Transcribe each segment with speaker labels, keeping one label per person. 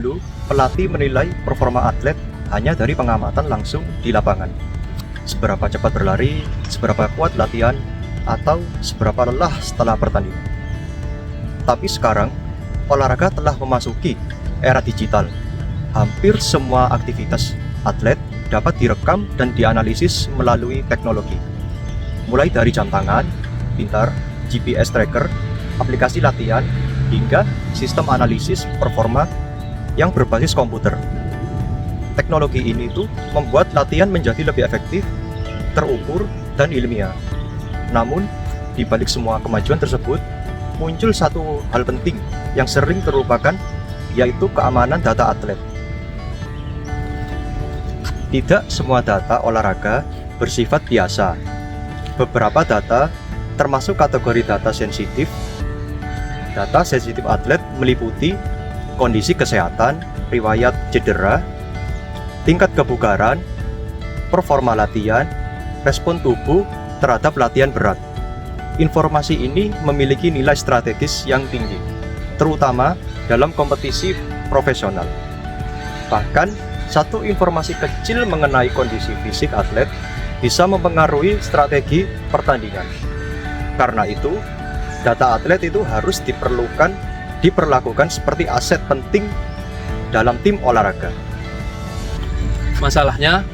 Speaker 1: Dulu, pelatih menilai performa atlet hanya dari pengamatan langsung di lapangan. Seberapa cepat berlari, seberapa kuat latihan, atau seberapa lelah setelah pertandingan. Tapi sekarang, olahraga telah memasuki era digital. Hampir semua aktivitas atlet dapat direkam dan dianalisis melalui teknologi. Mulai dari jam tangan, pintar, GPS tracker, aplikasi latihan, hingga sistem analisis performa yang berbasis komputer. Teknologi ini tuh membuat latihan menjadi lebih efektif, terukur, dan ilmiah. Namun, di balik semua kemajuan tersebut, muncul satu hal penting yang sering terlupakan, yaitu keamanan data atlet. Tidak semua data olahraga bersifat biasa. Beberapa data, termasuk kategori data sensitif atlet meliputi kondisi kesehatan, riwayat cedera, tingkat kebugaran, performa latihan, respon tubuh terhadap latihan berat. Informasi ini memiliki nilai strategis yang tinggi, terutama dalam kompetisi profesional. Bahkan, satu informasi kecil mengenai kondisi fisik atlet bisa mempengaruhi strategi pertandingan. Karena itu, data atlet itu harus diperlakukan seperti aset penting dalam tim olahraga.
Speaker 2: Masalahnya,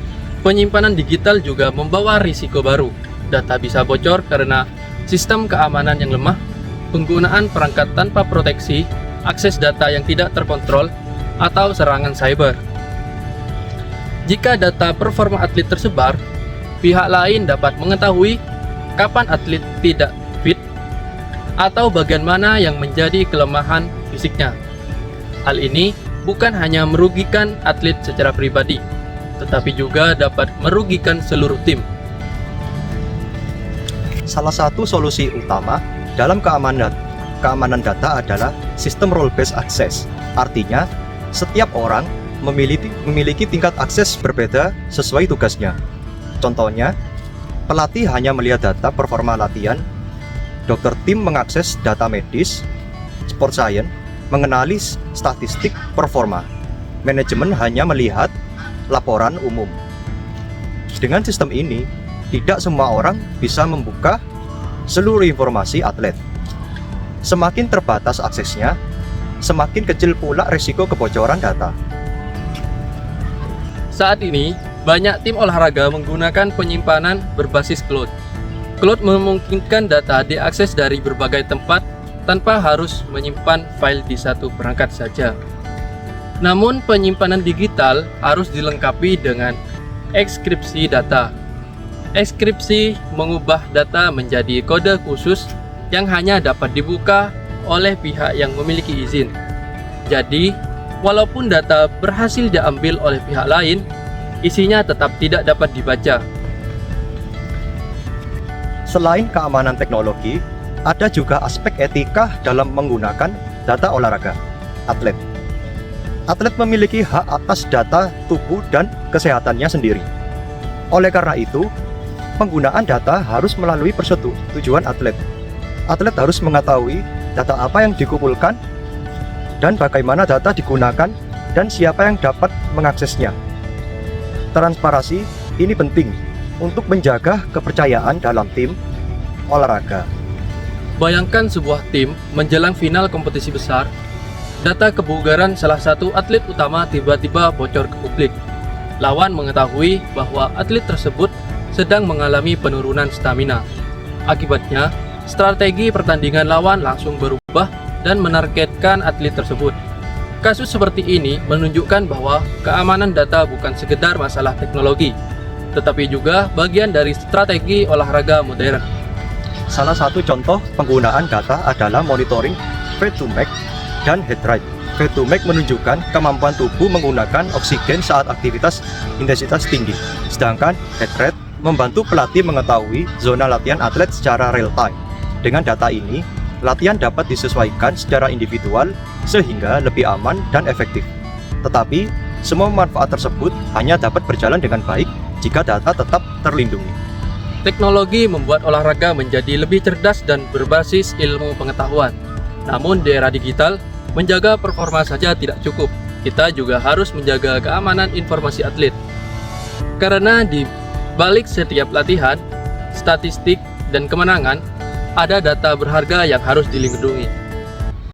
Speaker 2: penyimpanan digital juga membawa risiko baru. Data bisa bocor karena sistem keamanan yang lemah, penggunaan perangkat tanpa proteksi, akses data yang tidak terkontrol, atau serangan cyber. Jika data performa atlet tersebar, pihak lain dapat mengetahui kapan atlet tidak fit atau bagian mana yang menjadi kelemahan fisiknya. Hal ini bukan hanya merugikan atlet secara pribadi, tetapi juga dapat merugikan seluruh tim.
Speaker 1: Salah satu solusi utama dalam keamanan data adalah sistem role-based access. Artinya, setiap orang memiliki tingkat akses berbeda sesuai tugasnya. Contohnya, pelatih hanya melihat data performa latihan, dokter tim mengakses data medis, sport science mengenali statistik performa, manajemen hanya melihat laporan umum. Dengan sistem ini, tidak semua orang bisa membuka seluruh informasi atlet. Semakin terbatas aksesnya, semakin kecil pula risiko kebocoran data.
Speaker 2: Saat ini, banyak tim olahraga menggunakan penyimpanan berbasis cloud. Cloud memungkinkan data diakses dari berbagai tempat tanpa harus menyimpan file di satu perangkat saja. Namun, penyimpanan digital harus dilengkapi dengan enkripsi data. Enkripsi mengubah data menjadi kode khusus yang hanya dapat dibuka oleh pihak yang memiliki izin. Jadi, walaupun data berhasil diambil oleh pihak lain, isinya tetap tidak dapat dibaca.
Speaker 1: Selain keamanan teknologi, ada juga aspek etika dalam menggunakan data olahraga atlet. Atlet memiliki hak atas data tubuh dan kesehatannya sendiri. Oleh karena itu, penggunaan data harus melalui persetujuan atlet. Atlet harus mengetahui data apa yang dikumpulkan dan bagaimana data digunakan dan siapa yang dapat mengaksesnya. Transparansi ini penting untuk menjaga kepercayaan dalam tim olahraga.
Speaker 2: Bayangkan sebuah tim menjelang final kompetisi besar, data kebugaran salah satu atlet utama tiba-tiba bocor ke publik. Lawan mengetahui bahwa atlet tersebut sedang mengalami penurunan stamina. Akibatnya, strategi pertandingan lawan langsung berubah dan menargetkan atlet tersebut. Kasus seperti ini menunjukkan bahwa keamanan data bukan sekedar masalah teknologi, tetapi juga bagian dari strategi olahraga modern.
Speaker 1: Salah satu contoh penggunaan data adalah monitoring VO2max dan heart rate. VO2max menunjukkan kemampuan tubuh menggunakan oksigen saat aktivitas intensitas tinggi, sedangkan heart rate membantu pelatih mengetahui zona latihan atlet secara real time. Dengan data ini, latihan dapat disesuaikan secara individual sehingga lebih aman dan efektif. Tetapi, semua manfaat tersebut hanya dapat berjalan dengan baik jika data tetap terlindungi.
Speaker 2: Teknologi membuat olahraga menjadi lebih cerdas dan berbasis ilmu pengetahuan. Namun di era digital, menjaga performa saja tidak cukup. kita juga harus menjaga keamanan informasi atlet. Karena di balik setiap latihan, statistik, dan kemenangan, ada data berharga yang harus dilindungi.